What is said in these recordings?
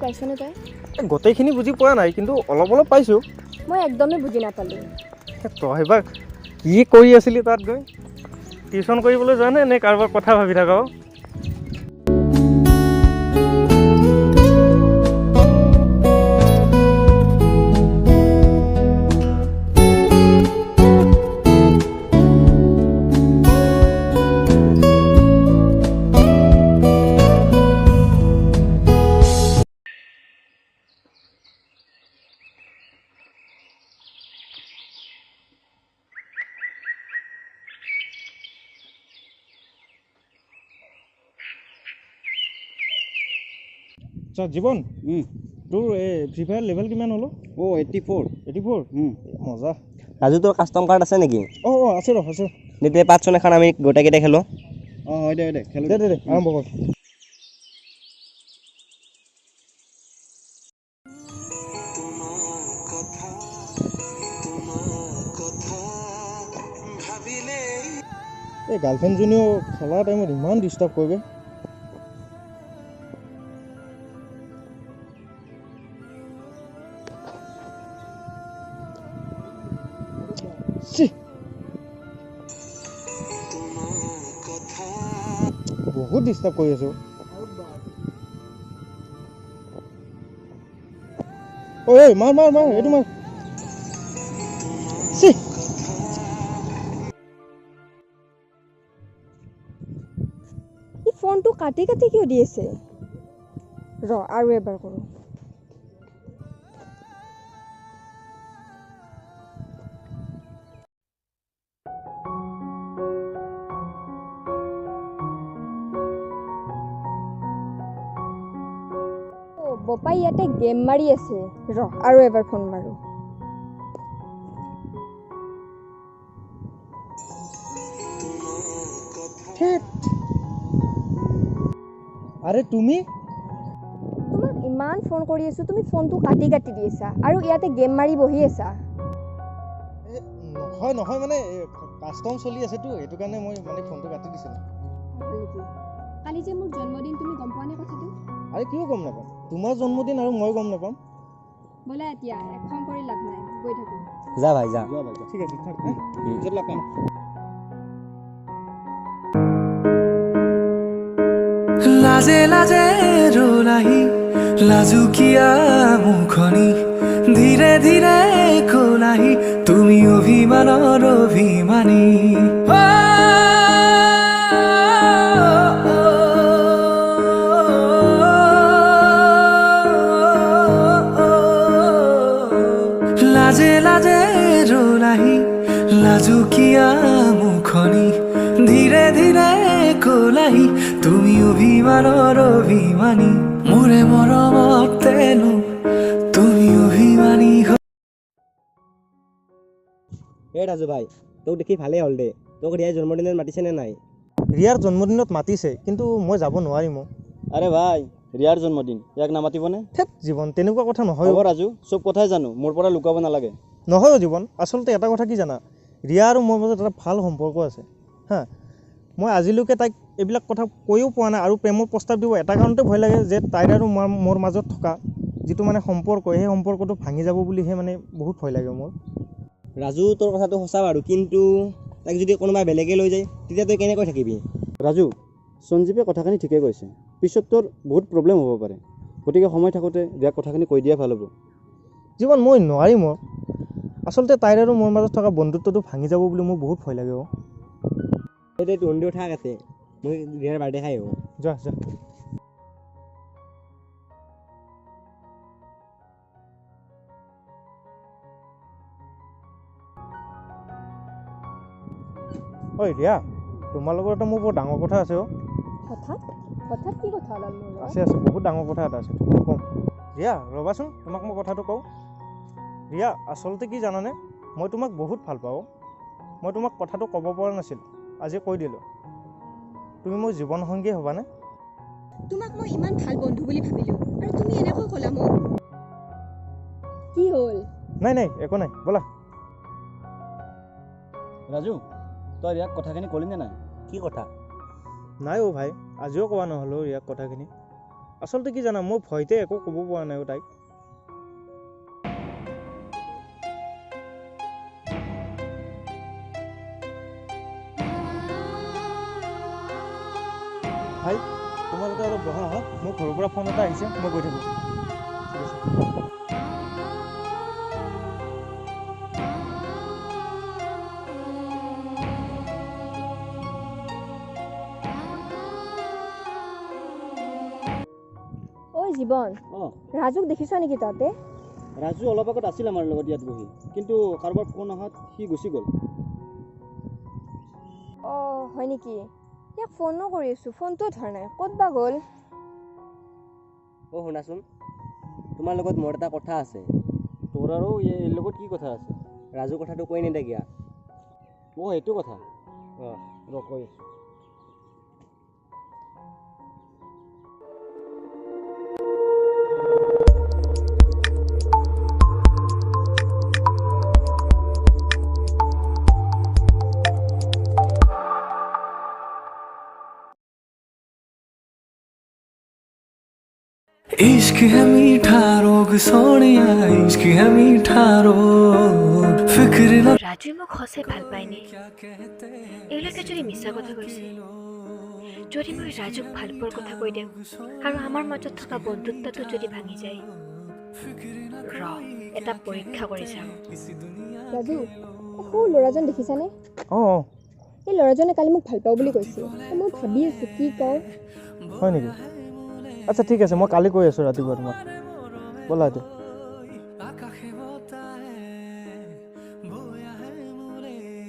পাইছনে তই? গোটেইখিনি বুজি পোৱা নাই কিন্তু অলপ অলপ পাইছোঁ। মই একদমেই বুজি নাপালোঁ। তই এইবাৰ কি কৰি আছিলি তাত গৈ? টিউশ্যন কৰিবলৈ যোৱা নে কাৰোবাৰ কথা ভাবি থাক? আচ্ছা জীৱন, তোৰ এই ফ্ৰী ফায়াৰ লেভেল কিমান হ'লো? 84 84? মজা। ৰাজু তোৰ কাষ্টম কাৰ্ড আছে নেকি? আছে ৰ আছে। দে পাঁচজন এখন আমি গোটেইকেইটা খেলোঁ। হয় দে খেলো দে আৰম্ভ কৰ। এই গাৰ্লফ্ৰেণ্ডজনীও খেলাৰ টাইমত ইমান ডিষ্টাৰ্ব কৰিব। বহুত ডিষ্টাৰ্ব কৰি আছো। ঐ মাৰ এইটো মাৰ। ই ফোনটো কাটি কাটি কিয় দি আছে? আৰু এবাৰ কৰোঁ। বপাই ইয়াতে গেম মাৰি আছে। আৰু এবাৰ ফোন মাৰো। আৰে তুমি? তোমাক ইমান ফোন কৰি আছো, তুমি ফোনটো কাটি কাটি দি আছা আৰু ইয়াতে গেম মাৰি বহি আছা। নহয় মানে কাষ্টম চলি আছেতো, সেইটো কাৰণে মই মানে ফোনটো কাটি দিছিলোঁ। কালি যে মোৰ জন্মদিন, তুমি গম পোৱা নে কথাটো? আৰে কিয় গম নাপাম? তোমাৰ জন্মদিন আৰু মই গম নাপাম? ব'লা এতিয়া এখন কৰি লাভ নাই, গৈ থাকো। যা ভাই যা। ঠিক আছে থাক। পিছত লগ পাম। লাজে লাজে ৰোলাহি লাজুকীয়া মুখনি ধীৰে ধীৰে খোলাহি তুমি অভিমানৰ অভিমানী। লাজে লাজে ৰোলাহি লাজুকীয়া মুখনি ধীৰে ধীৰে খোলাহি তুমি অভিমানৰ অভিমানী। মোৰে মৰমত তেনো তুমি অভিমানী। এই ৰাজু ভাই, তোক দেখি ভালেই হ'ল দে। তোক ৰিয়াই জন্মদিনত মাতিছেনে নাই? ৰিয়াৰ জন্মদিনত মাতিছে কিন্তু মই যাব নোৱাৰিম। আৰে ভাই, ৰিয়াৰ জন্মদিন, ইয়াক নামাতিবনে? থেত জীৱন, তেনেকুৱা কথা নহয়। হ'ব ৰাজু, চব কথাই জানো, মোৰ পৰা লুকাব নালাগে। নহয় জীৱন, আচলতে এটা কথা কি জানা, ৰিয়া আৰু মোৰ মাজত এটা ভাল সম্পৰ্ক আছে হা। মই আজিলৈকে তাইক এইবিলাক কথা কৈও পোৱা নাই আৰু প্ৰেমৰ প্ৰস্তাৱ দিব এটা কাৰণতে ভয় লাগে যে তাইৰ আৰু মোৰ মাজত থকা যিটো মানে সম্পৰ্ক, সেই সম্পৰ্কটো ভাঙি যাব বুলিহে মানে বহুত ভয় লাগে মোৰ। ৰাজু তোৰ কথাটো সঁচা বাৰু, কিন্তু তাইক যদি কোনোবাই বেলেগে লৈ যায় তেতিয়া তই কেনেকৈ থাকিবি? ৰাজু, সঞ্জীৱে কথাখিনি ঠিকেই কৈছে, পিছত তোৰ বহুত প্ৰব্লেম হ'ব পাৰে, গতিকে সময় থাকোঁতে ৰিয়াক কথাখিনি কৈ দিয়া ভাল হ'ব। জীৱন মই নোৱাৰিম। আচলতে তাইৰ আৰু মোৰ মাজত থকা বন্ধুত্বটো ভাঙি যাব বুলি মোৰ বহুত ভয় লাগে। এইটো তন্দিও ঠাক আছে, মই ৰিয়াৰ বাৰ্থডে খাই আহোঁ। যা। ঐ ৰিয়া, তোমাৰ লগত এটা মোৰ বৰ ডাঙৰ কথা আছে। হঠাৎ কি কথা ওলাল মোৰ লগত? আছে বহুত ডাঙৰ কথা এটা আছে, তোমাক ক'ম। ৰিয়া ৰ'বাচোন, তোমাক মই কথাটো কওঁ। ৰিয়া আচলতে কি জানানে, মই তোমাক বহুত ভাল পাওঁ। মই তোমাক কথাটো ক'ব পৰা নাছিলোঁ, আজি কৈ দিলোঁ। তুমি মোৰ জীৱন সংগী হ'বানে? তোমাক মই ইমান ভাল বন্ধু বুলি ভাবিলোঁ আৰু তুমি এনেকৈ ক'লা মোক। কি হ'ল? নাই একো নাই, ব'লা। ৰাজু, তই ৰিয়াক কথাখিনি ক'লি নে নাই? কি কথা? নাই ভাই, আজিও কোৱা নহ'লো ৰিয়াক কথাখিনি। আচলতে কি জানা মই ভয়তে একো ক'ব পৰা নাই তাইক ভাই তোমালোকে অলপ বহা হা মোৰ ঘৰৰ পৰা ফোন এটা আহিছে মই গৈ থাকোঁ ঠিক আছে ঐ জীৱন অঁ ৰাজুক দেখিছ নেকি তহঁতে ৰাজু অলপ আগত আছিল আমাৰ লগত ইয়াত বহি কিন্তু কাৰোবাৰ ফোন অহাত সি গুচি গ'ল অঁ হয় নেকি ইয়াক ফোনো কৰি আছোঁ ফোনটোও ধৰা নাই ক'ত বা গ'ল অ' শুনাচোন তোমাৰ লগত মোৰ এটা কথা আছে তোৰ আৰু এই লগত কি কথা আছে ৰাজু কথাটো কৈ নিদিয়া অঁ এইটো কথা অঁ ৰ কৈ আছোঁ इश्क है मीठा रोग सोनिया इश्क है मीठा रोग फिक्र न ৰাজুৱে মোক সঁচাই ভাল পায়নে এইবিলাকে যদি মিছা কথা কৈছে যদি মই ৰাজুক ভাল পোৱাৰ কথা কৈ দিওঁ আৰু আমাৰ মাজত থকা বন্ধুত্বটো যদি ভাঙি যায় এটা পৰীক্ষা কৰি চাওঁ ৰাজু সৰু ল'ৰাজন দেখিছানে অঁ এই ল'ৰাজনে কালি মোক ভাল পাওঁ বুলি কৈছে মই ভাবি আছোঁ কি কওঁ হয় নেকি আচ্ছা ঠিক আছে মই কালি কৈ আছোঁ ৰাতিপুৱা তোমাক ব'লা এতিয়া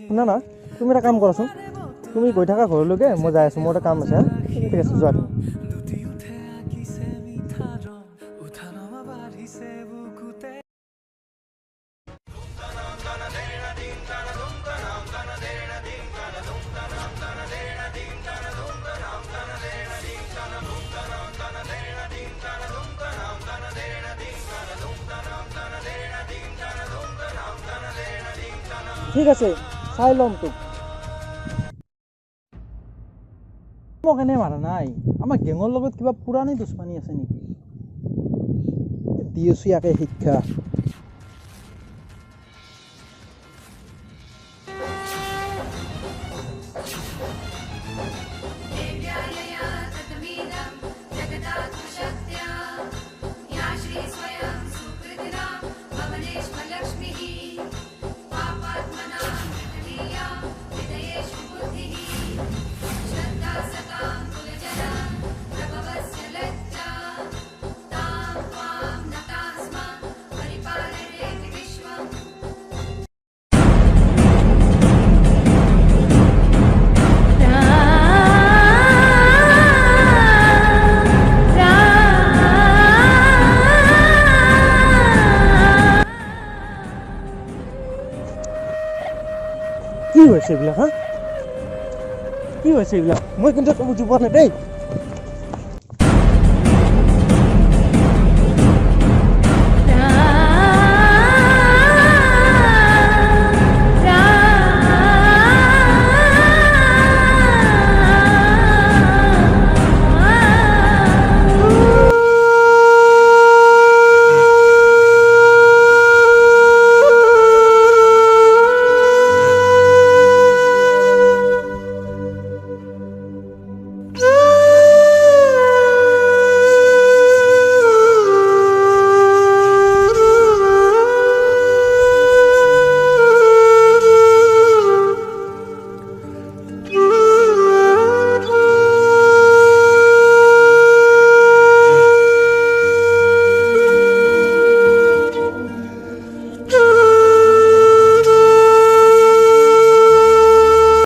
শুনা না তুমি এটা কাম কৰাচোন তুমি গৈ থাকা ঘৰলৈকে মই যাই আছোঁ মোৰ এটা কাম আছে হা ঠিক আছে যোৱা তুমি ঠিক আছে চাই ল'ম তোক মোক এনে মাৰা নাই আমাৰ গেঙৰ লগত কিবা পুৰাণি দুশ্মনী আছে নেকি দি আছো ইয়াকে শিক্ষা কি হৈছে এইবিলাক হা কি হৈছে এইবিলাক মই কিন্তু বুজি পোৱা নাই দেই